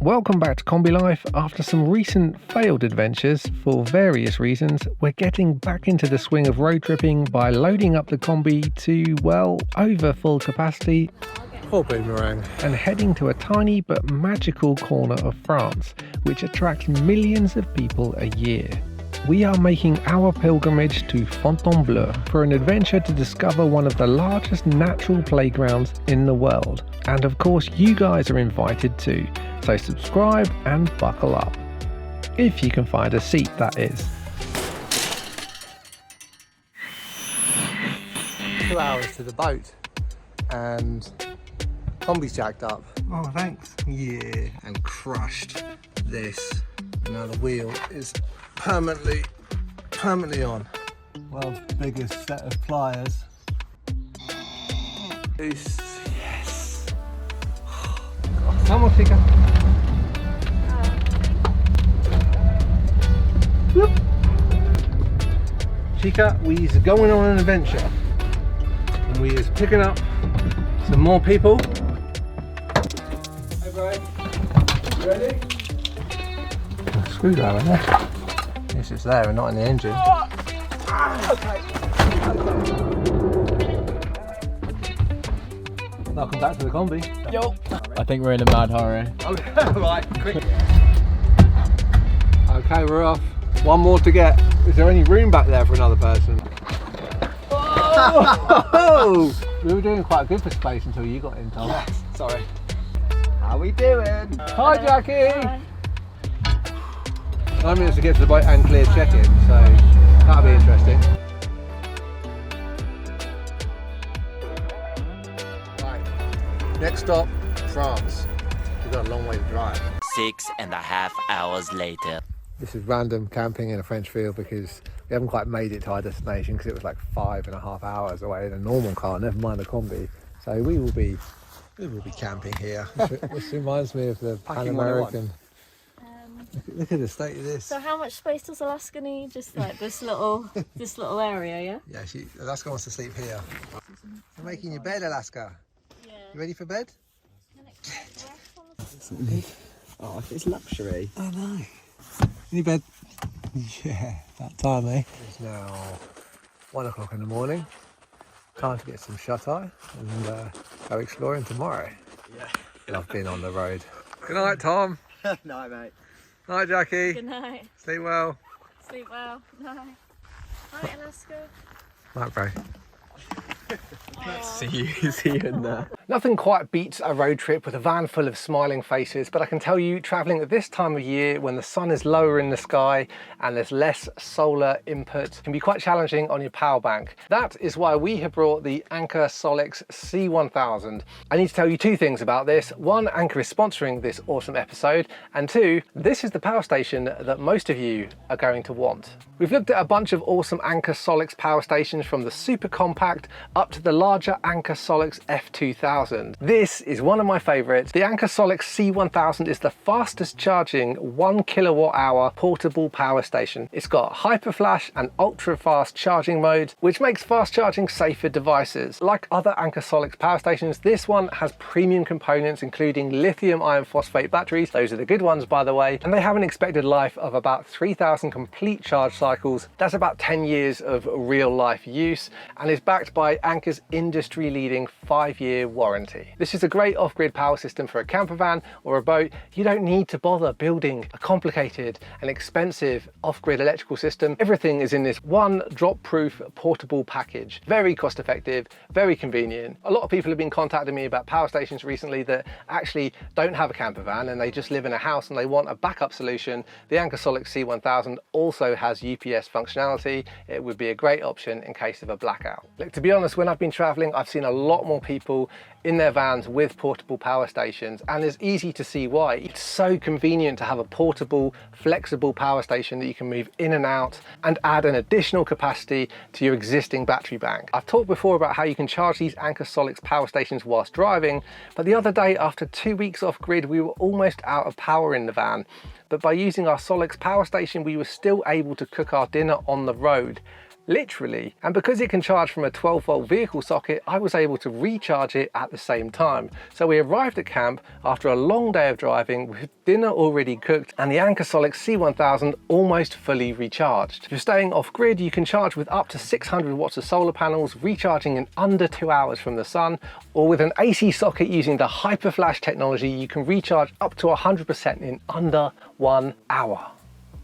Welcome back to Kombi Life. After some recent failed adventures for various reasons, we're getting back into the swing of road tripping by loading up the Kombi to, well, over full capacity. Poor boomerang. And heading to a tiny but magical corner of France, which attracts millions of people a year. We are making our pilgrimage to Fontainebleau for an adventure to discover one of the largest natural playgrounds in the world. And of course, you guys are invited too. So subscribe and buckle up. If you can find a seat, that is. 2 hours to the boat and Kombi's jacked up. Oh, thanks. Yeah, and crushed this. And now the wheel is permanently on. World's biggest set of pliers. Yes. Come on, Chica. Chica, we is going on an adventure. And we is picking up some more people. Hey, bro. You ready? Screwdriver there. Yes, it's there and not in the engine. Okay. Welcome back to the Kombi. Yo. I think we're in a mad hurry. Right, quick. Okay, we're off. One more to get. Is there any room back there for another person? Oh! We were doing quite good for space until you got in, Tom. Yes, sorry. How we doing? Hi, Jackie. Hi. 9 minutes to get to the boat and clear check-in, so that'll be interesting. Right, next stop, France. We've got a long way to drive. 6.5 hours later. This is random camping in a French field because we haven't quite made it to our destination because it was like 5.5 hours away in a normal car, never mind a Kombi. So we will be camping here. This reminds me of the Pan American. Look at the state of this. So how much space does Alaska need? Just like this little area, yeah? Yeah, Alaska wants to sleep here. You're making your bed, Alaska. Yeah. You ready for bed? Oh, it's luxury. Oh no. Any bed? Yeah, that time, eh? It's now 1 o'clock in the morning. Time to get some shut-eye and go exploring tomorrow. Yeah. Love being on the road. Good night, Tom. Night, mate. Night, Jackie. Good night. Sleep well. Sleep well. Night. Night, Alaska. Night, bro. See you in there. Nothing quite beats a road trip with a van full of smiling faces, but I can tell you, travelling at this time of year when the sun is lower in the sky and there's less solar input can be quite challenging on your power bank. That is why we have brought the Anker SOLIX C1000. I need to tell you two things about this. One, Anker is sponsoring this awesome episode, and two, this is the power station that most of you are going to want. We've looked at a bunch of awesome Anker SOLIX power stations, from the super compact up to the larger Anker SOLIX F2000. This is one of my favourites. The Anker SOLIX C1000 is the fastest charging 1 kilowatt hour portable power station. It's got hyper flash and ultra fast charging modes, which makes fast charging safe for devices. Like other Anker SOLIX power stations, this one has premium components including lithium iron phosphate batteries. Those are the good ones, by the way, and they have an expected life of about 3,000 complete charge cycles. That's about 10 years of real life use, and is backed by Anker's industry-leading 5-year warranty. This is a great off-grid power system for a camper van or a boat. You don't need to bother building a complicated and expensive off-grid electrical system. Everything is in this one drop-proof portable package. Very cost-effective, very convenient. A lot of people have been contacting me about power stations recently that actually don't have a camper van and they just live in a house and they want a backup solution. The Anker SOLIX C1000 also has UPS functionality. It would be a great option in case of a blackout. Look, to be honest, when I've been traveling, I've seen a lot more people in their vans with portable power stations, and it's easy to see why. It's so convenient to have a portable, flexible power station that you can move in and out and add an additional capacity to your existing battery bank. I've talked before about how you can charge these Anker SOLIX power stations whilst driving, but the other day, after 2 weeks off grid, we were almost out of power in the van. But by using our SOLIX power station, we were still able to cook our dinner on the road. literally. And because it can charge from a 12-volt vehicle socket, I was able to recharge it at the same time. So we arrived at camp after a long day of driving with dinner already cooked and the Anker SOLIX C1000 almost fully recharged. If you're staying off grid, you can charge with up to 600 watts of solar panels, recharging in under 2 hours from the sun, or with an AC socket using the Hyperflash technology, you can recharge up to 100% in under 1 hour.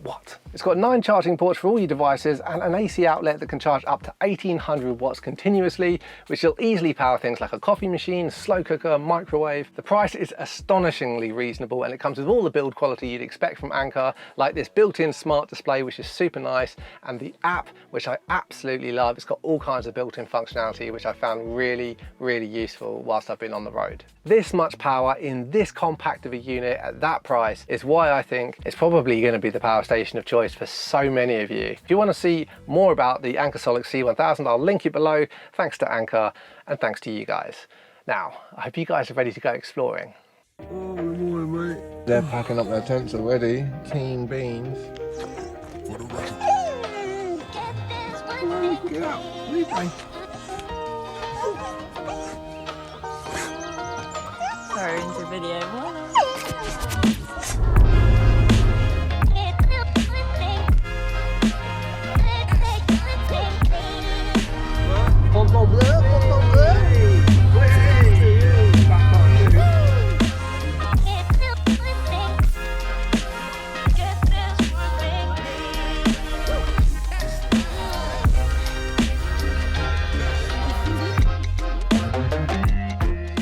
What? It's got 9 charging ports for all your devices and an AC outlet that can charge up to 1800 watts continuously, which will easily power things like a coffee machine, slow cooker, microwave. The price is astonishingly reasonable and it comes with all the build quality you'd expect from Anker, like this built-in smart display, which is super nice, and the app, which I absolutely love. It's got all kinds of built-in functionality, which I found really, really useful whilst I've been on the road. This much power in this compact of a unit at that price is why I think it's probably going to be the power station of choice for so many of you. If you want to see more about the Anker SOLIX C1000, I'll link it below. Thanks to Anker and thanks to you guys. Now, I hope you guys are ready to go exploring. Oh, morning, mate. They're packing up their tents already. Team beans. Get out. Leave me. Sorry, into video. Fontainebleau, Fontainebleau.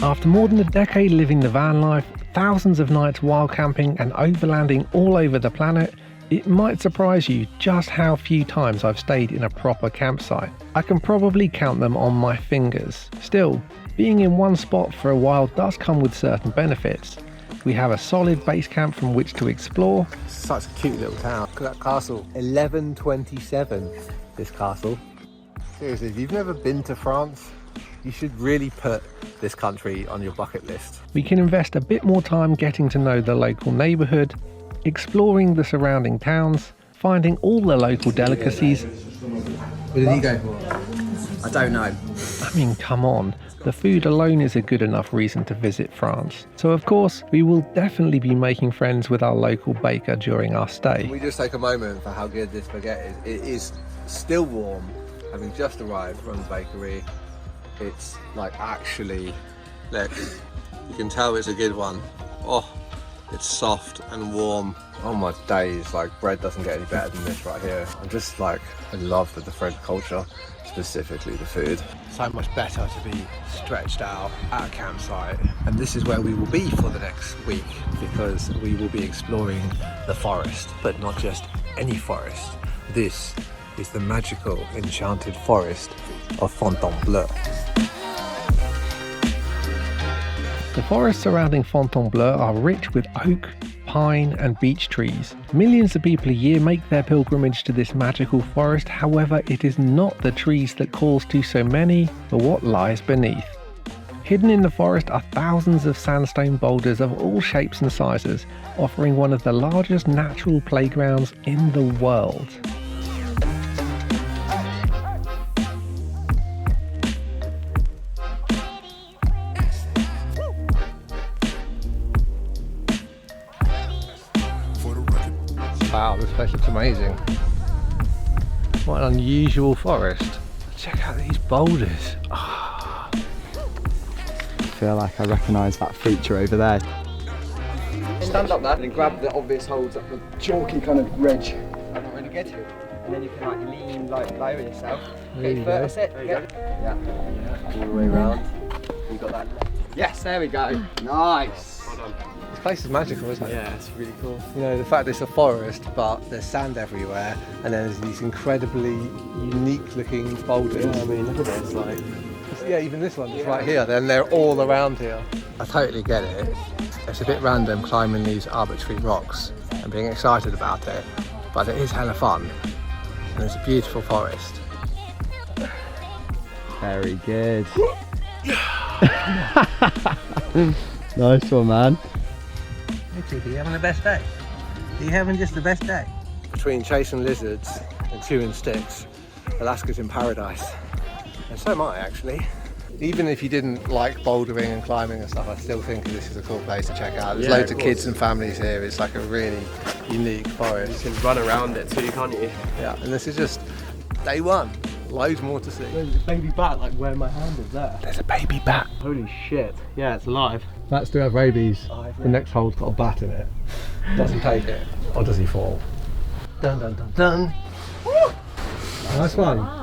After more than a decade living the van life, thousands of nights wild camping and overlanding all over the planet, it might surprise you just how few times I've stayed in a proper campsite. I can probably count them on my fingers. Still, being in one spot for a while does come with certain benefits. We have a solid base camp from which to explore. Such a cute little town. Look at that castle. 1127, this castle. Seriously, if you've never been to France, you should really put this country on your bucket list. We can invest a bit more time getting to know the local neighbourhood, exploring the surrounding towns, finding all the local delicacies. Where did he go for? I don't know. I mean, come on, the food alone is a good enough reason to visit France. So of course, we will definitely be making friends with our local baker during our stay. We just take a moment for how good this baguette is. It is still warm, having just arrived from the bakery. It's like actually, look, you can tell it's a good one. Oh, it's soft and warm. Oh my days, like bread doesn't get any better than this right here. I'm just like in love with the French culture, specifically the food. So much better to be stretched out at a campsite. And this is where we will be for the next week because we will be exploring the forest, but not just any forest. This is the magical, enchanted forest of Fontainebleau. The forests surrounding Fontainebleau are rich with oak, pine and beech trees. Millions of people a year make their pilgrimage to this magical forest. However, it is not the trees that calls to so many, but what lies beneath. Hidden in the forest are thousands of sandstone boulders of all shapes and sizes, offering one of the largest natural playgrounds in the world. Wow, this place looks amazing. What an unusual forest. Check out these boulders. Oh. I feel like I recognise that feature over there. Stand up there and then grab the obvious holds up the chalky kind of ridge. And not really get to it. And then you can like lean like lower yourself. There you go. That's it. Yeah. All the way around. You got that. Yes, there we go. Nice. This place is magical, isn't it? Yeah, it's really cool. You know, the fact it's a forest, but there's sand everywhere, and then there's these incredibly unique looking boulders. Yeah, I mean, look at this, like. Yeah, even this one is right here, then they're all around here. I totally get it. It's a bit random climbing these arbitrary rocks and being excited about it, but it is hella fun, and it's a beautiful forest. Very good. Nice one, man. Hey, are you having the best day? Are you having just the best day? Between chasing lizards and chewing sticks, Alaska's in paradise. And so am I, actually. Even if you didn't like bouldering and climbing and stuff, I still think this is a cool place to check out. There's loads of kids and families here. It's like a really unique forest. You can run around it too, can't you? Yeah, and this is just day one. Loads more to see. There's a baby bat like where my hand is there. There's a baby bat. Holy shit. Yeah, it's alive. Bats do have rabies. The next hole's got a bat in it. Does he take it? Or does he fall? Dun dun dun dun. Woo! Nice one. Wow.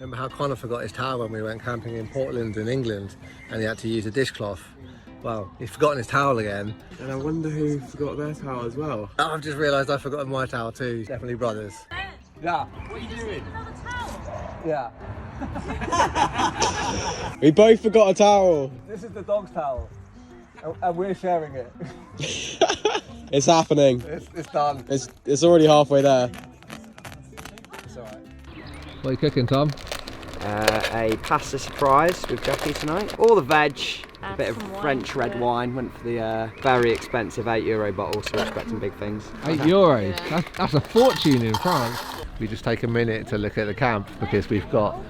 Remember how Connor forgot his towel when we went camping in Portland in England and he had to use a dishcloth? Well, he's forgotten his towel again. And I wonder who forgot their towel as well. Oh, I've just realised I've forgotten my towel too. Definitely brothers. Yeah. What are you doing? Yeah. We both forgot a towel. This is the dog's towel. And we're sharing it. It's happening. It's done. It's already halfway there. It's alright. What are you cooking, Tom? A pasta surprise with Jackie tonight. All the veg, a bit of French red wine. Went for the very expensive €8 bottle, so we're expecting big things. €8? Yeah. That's a fortune in France. We just take a minute to look at the camp because we've got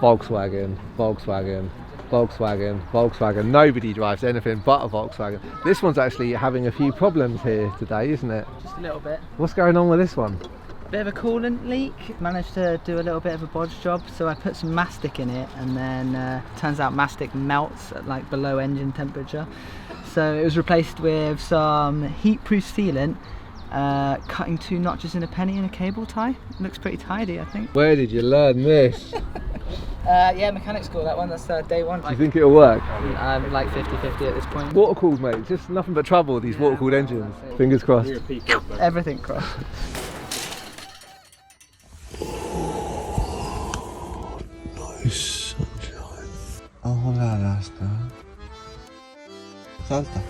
Volkswagen, Volkswagen, Volkswagen, Volkswagen. Nobody drives anything but a Volkswagen. This one's actually having a few problems here today, isn't it? Just a little bit. What's going on with this one? Bit of a coolant leak. Managed to do a little bit of a bodge job, so I put some mastic in it, and then turns out mastic melts at like below engine temperature. So it was replaced with some heat-proof sealant, cutting 2 notches in a penny and a cable tie. It looks pretty tidy, I think. Where did you learn this? Yeah, mechanic school, that one. That's day one. Do you think it'll work? I'm like 50-50 at this point. Water cooled, mate. Just nothing but trouble with these water cooled engines. Fingers crossed. Everything crossed. Sunshine. Oh, hola, Alaska. Salta.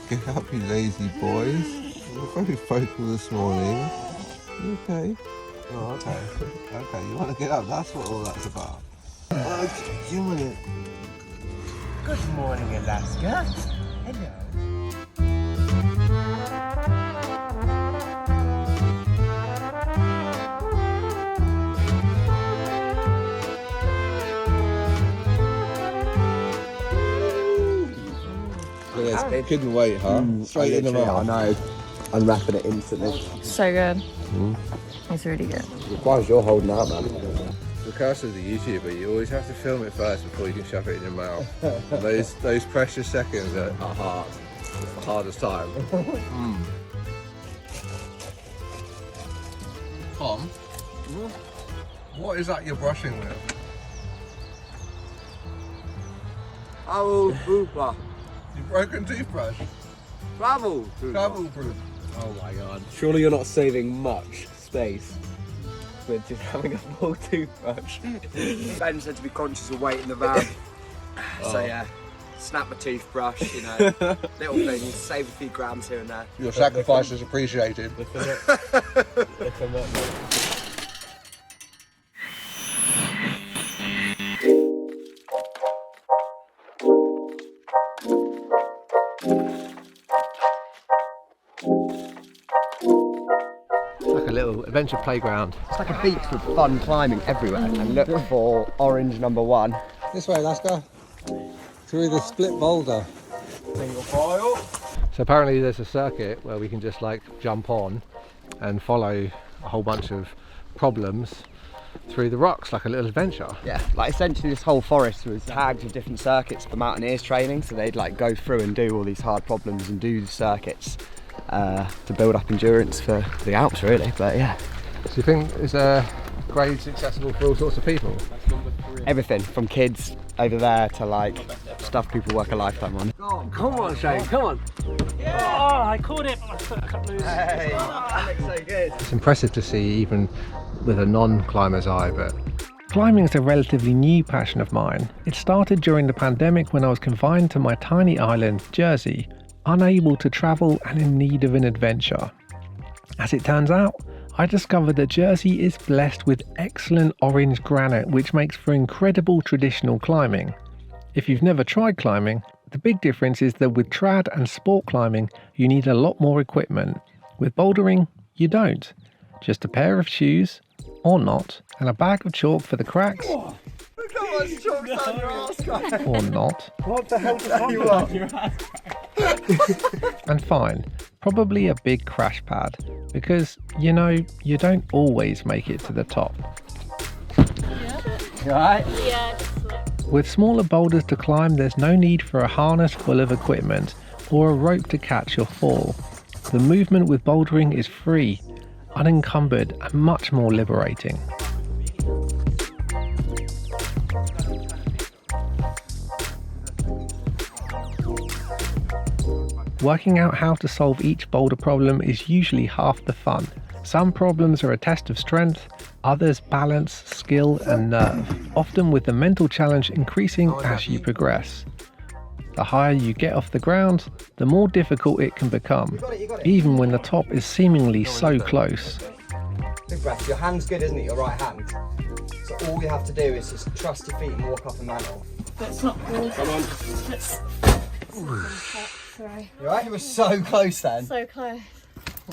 Get up, you lazy boys. You're very vocal this morning. You okay? Oh, okay. Okay, you want to get up? That's what all that's about. Okay, you want it. Good morning, Alaska. Hello. It couldn't wait, huh? Straight in the mouth. I know. Unwrapping it instantly. So good. It's really good. Surprised you're holding out, man. The curse of the YouTuber, you always have to film it first before you can shove it in your mouth. And those precious seconds are hard. It's the hardest time. Tom, what is that you're brushing with? Oh, Booper. Your broken toothbrush? Travel. Travel proof. Oh my god. Surely you're not saving much space with just having a full toothbrush. Ben said to be conscious of weight in the van. So yeah, snap my toothbrush, you know, little things, save a few grams here and there. Your sacrifice is appreciated. Like a little adventure playground. It's like a beach with fun climbing everywhere. And look for orange number 1. This way, Alaska. Through the split boulder. Single file. So apparently there's a circuit where we can just like jump on and follow a whole bunch of problems through the rocks, like a little adventure. Yeah, like essentially this whole forest was tagged with different circuits for mountaineers training, so they'd like go through and do all these hard problems and do the circuits to build up endurance for the Alps, really. But yeah. So you think is grades accessible for all sorts of people? Everything from kids over there to like stuff people work a lifetime on. Come on, Shane, come on. Oh, I caught it, but my foot got loose. Hey, that looks so good. It's impressive to see even with a non-climber's eye, but climbing is a relatively new passion of mine. It started during the pandemic when I was confined to my tiny island, Jersey, unable to travel and in need of an adventure. As it turns out, I discovered that Jersey is blessed with excellent orange granite, which makes for incredible traditional climbing. If you've never tried climbing, the big difference is that with trad and sport climbing, you need a lot more equipment. With bouldering, you don't. Just a pair of shoes, or not, and a bag of chalk for the cracks, Look how much chalk's on your ass, guys. or not. What the hell does you want? And fine, probably a big crash pad, because, you know, you don't always make it to the top. You alright? Yeah, just like... With smaller boulders to climb, there's no need for a harness full of equipment or a rope to catch your fall. The movement with bouldering is free, unencumbered, and much more liberating. Working out how to solve each boulder problem is usually half the fun. Some problems are a test of strength, others balance, skill and nerve, often with the mental challenge increasing as you progress. The higher you get off the ground, the more difficult it can become, even when the top is seemingly so close. Big breath. Your hand's good, isn't it? Your right hand. So all you have to do is just trust your feet and walk up and mantle. That's not cool. Come on. Sorry. You alright? You were so close then. So close.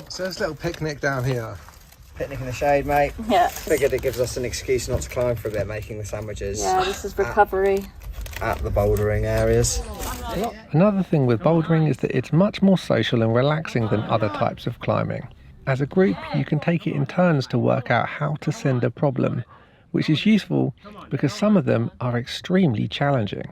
So there's a little picnic down here. Picnic in the shade, mate. Yeah. Figured it gives us an excuse not to climb for a bit, making the sandwiches Yeah, this is recovery. at the bouldering areas. Another thing with bouldering is that it's much more social and relaxing than other types of climbing. As a group, you can take it in turns to work out how to send a problem, which is useful because some of them are extremely challenging.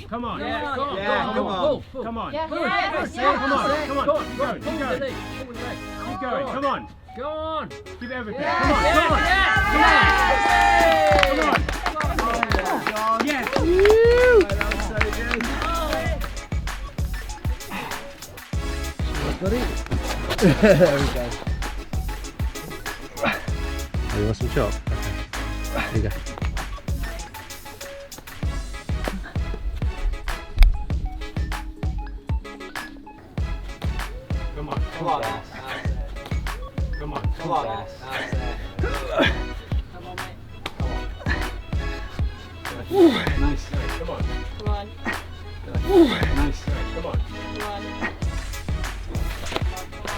Come on. Yeah, Come on. come on. Come on. Yeah, Come on. yes, Come on. yes. Come on. Keep going. Keep going. Keep going. Come on. Go on. Give it everything. Come on. Come on. Come on. Yes. That was so good. There we go. Oh, you want some chalk? Okay. Here you go. Come on. Come on. Come on. Come on. Nice. Come on. Come on. Nice. Come on. Come on.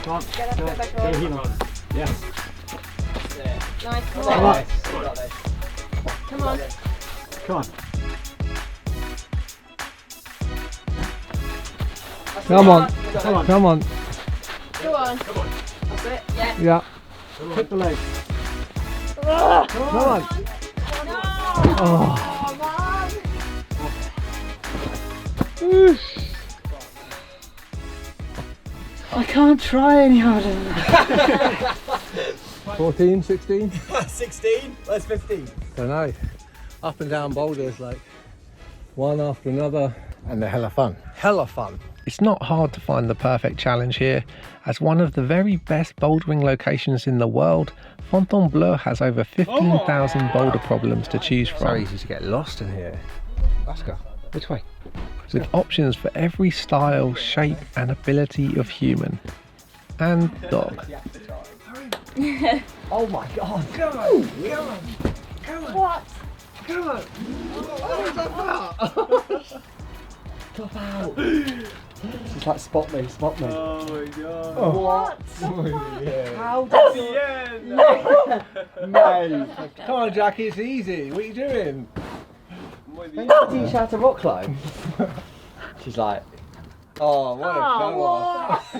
Come on. Get up, get back Go on. here. Yes. Nice. Come Come on. on. Come on. Come on. Come on. Come on. Come on. Go on. Come on. That's it. Yeah. Yeah. Hit the leg. Come on. Oh. I can't try any harder than that. 14, 16? 16? Where's 15? Don't know. Up and down boulders, like one after another, and they're hella fun. Hella fun. It's not hard to find the perfect challenge here, as one of the very best bouldering locations in the world, Fontainebleau has over 15,000 boulder problems to choose So from, easy to get lost in here. Let's go. Which way? with options for every style, shape and ability of human and dog. Oh my god. Come on. Come on. Come on. What? Come on. Top out. She's like, spot me, spot me. Oh my god. What? How does The end. Mate. Come on, Jackie, it's easy. What are you doing? Don't you teach her how to rock climb? She's like, oh, what a show off.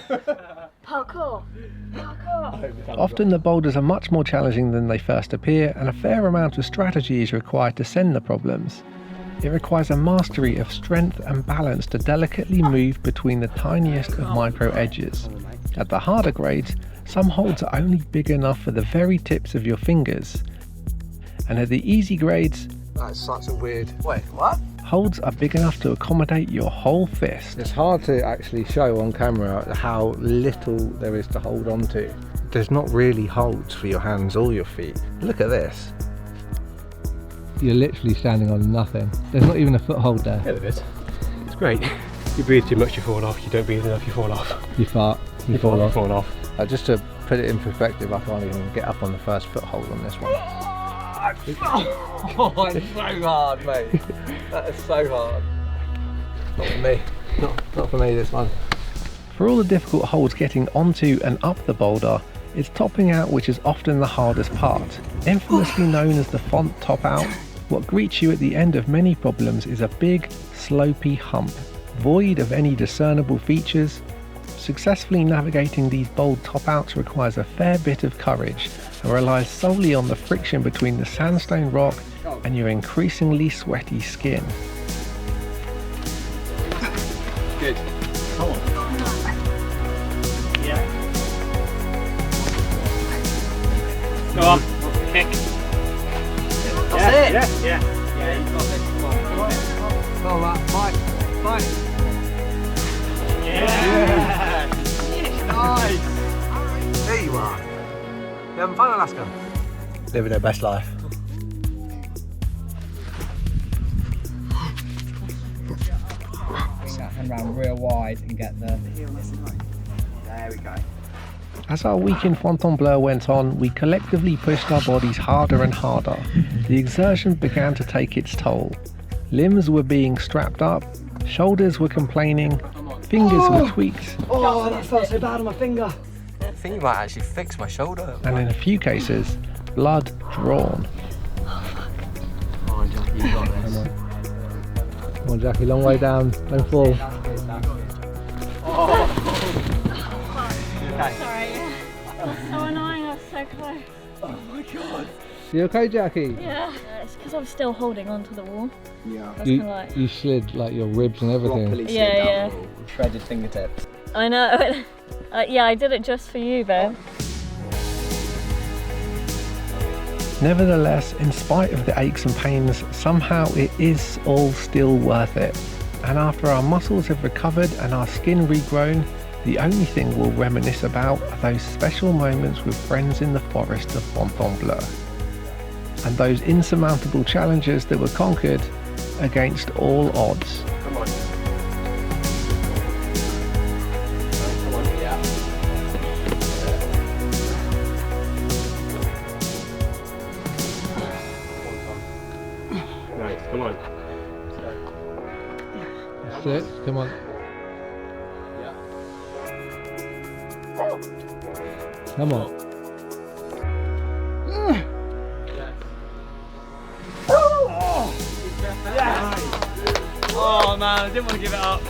Parkour. Parkour. Often the boulders are much more challenging than they first appear, and a fair amount of strategy is required to send the problems. It requires a mastery of strength and balance to delicately move between the tiniest of micro edges. At the harder grades, some holds are only big enough for the very tips of your fingers. And at the easy grades, That's such a weird... Wait, what? holds are big enough to accommodate your whole fist. It's hard to actually show on camera how little there is to hold on to. There's not really holds for your hands or your feet. Look at this. You're literally standing on nothing. There's not even a foothold there. Yeah, there is. It's great. You breathe too much, you fall off. You don't breathe enough, you fall off. You fart, you fall off. Fall off. Just to put it in perspective, I can't even get up on the first foothold on this one. Oh, it's so hard, mate. That is so hard. Not for me. Not for me, this one. For all the difficult holds getting onto and up the boulder, it's topping out which is often the hardest part. Infamously known as the font top out, what greets you at the end of many problems is a big, slopey hump, void of any discernible features. Successfully navigating these bold top outs requires a fair bit of courage and relies solely on the friction between the sandstone rock and your increasingly sweaty skin. Good. Come on. Yeah. Go on. Kick. That's it. Yeah. Yeah, you've got this one. Come on, Mike. Yeah. Nice. There you are. You having fun, Alaska? Living their best life. Hand round real wide and get the... There we go. As our week in Fontainebleau went on, we collectively pushed our bodies harder and harder. The exertion began to take its toll. Limbs were being strapped up, shoulders were complaining, fingers were tweaked, Oh, that felt so bad on my finger. I think you might actually fix my shoulder. and in a few cases, blood drawn. Come on, Jack, you got this. Come on, Jackie, long way down, don't fall. Sorry, yeah. That's so annoying, I was so close. You okay, Jackie? Yeah. It's because I'm still holding onto the wall. Yeah. That's kinda like... You slid like your ribs and everything. Properly slid Yeah, down yeah. the wall. Shredded fingertips. I know. Yeah, I did it just for you, Ben. Nevertheless, in spite of the aches and pains, somehow it is all still worth it. And after our muscles have recovered and our skin regrown, the only thing we'll reminisce about are those special moments with friends in the forest of Fontainebleau. And those insurmountable challenges that were conquered against all odds. Come on. Come on, yeah. Nice, come on. That's it, come on. Come on. Oh man, I didn't want to give it up.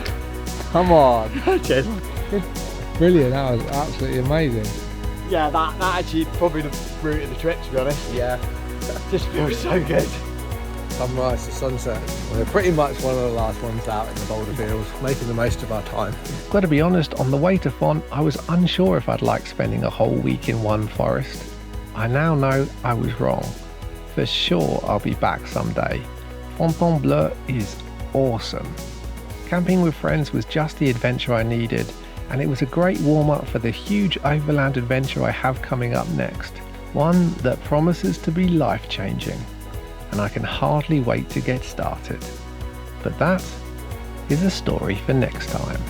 Come on. Cheers. Brilliant, that was absolutely amazing. Yeah, that actually probably the route of the trip, to be honest. Yeah. Just feels so good. Sunrise to sunset. We're pretty much one of the last ones out in the boulder fields, making the most of our time. Got to be honest, on the way to Font, I was unsure if I'd like spending a whole week in one forest. I now know I was wrong. For sure I'll be back someday. Fontainebleau is awesome. Camping with friends was just the adventure I needed, and it was a great warm-up for the huge overland adventure I have coming up next. One that promises to be life-changing, and I can hardly wait to get started. But that is a story for next time.